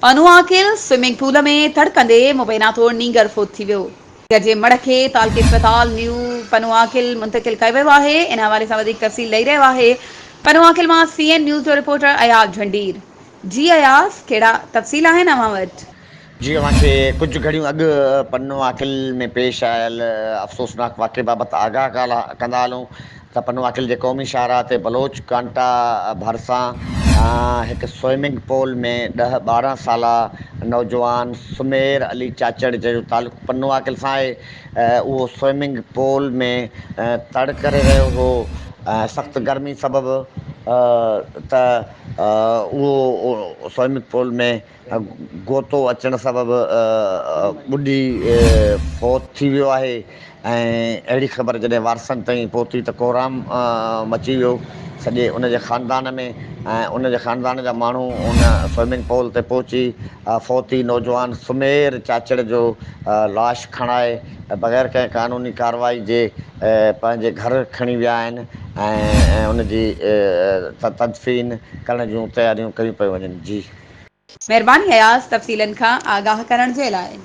पनुआकिल swimming pool में तड़कंदे मुबैना तौर नींगर फोत थी वियो। नींगर जे मड़ खे तालके अस्पताल न्यू पनुआकिल मुंतकिल कयो वियो आहे। इन हवाले सां वधीक तफ़सील ॾेई रहियो आहे पनुआकिल मां CN न्यूज़ जो रिपोर्टर अयाज़ झंडीर। जी अयाज़, कहिड़ा तफ़सील आहिनि अव्हां वटि? जी अव्हांखे कुझु घड़ियूं अॻु पनुआकिल में पेश आयल अफ़सोसनाक वाक़े बाबति आगाह कंदा हलूं त पनुआकिल जे क़ौमी शाहराह ते बलोच कांटा भरिसां हिकु स्विमिंग पूल में 10-12 साला नौजवान सुमेर अली चाचड़ जो तालुक़ु पनुआकिल सां आहे। उहो स्विमिंग पूल में तड़ करे रहियो हो। सख़्तु गर्मी सबबि त उहो स्विमिंग पूल में गोतो अचण सबबि ॿुॾी फौत थी वियो आहे। ऐं अहिड़ी ख़बर जॾहिं वारसनि ताईं पहुती त कोहराम मची वियो सॼे उनजे ख़ानदान में। ऐं उनजे ख़ानदान जा माण्हू उन स्विमिंग पूल ते पहुची फ़ौती नौजवान सुमेर चाचड़ जो लाश खणाए बग़ैर कंहिं क़ानूनी कार्रवाई जे पंहिंजे घर खणी विया आहिनि ऐं उनजी तदफ़ीन करण जूं तयारियूं कयूं पियूं वञनि। जी महिरबानी अयाज़ तफ़सीलनि खां आगाह करण जे लाइ।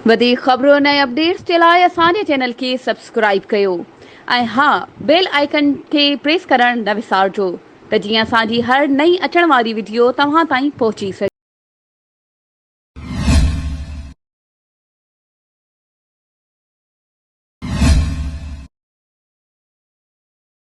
वधीक ख़बरुनि ऐं अपडेट्स जे लाइ असांजे चैनल खे सब्सक्राइब कयो ऐं हा, बेल आइकन खे प्रेस करण न विसारिजो त जीअं असांजी हर नई अचण वारी वीडियो तव्हां ताईं पहुची सघे।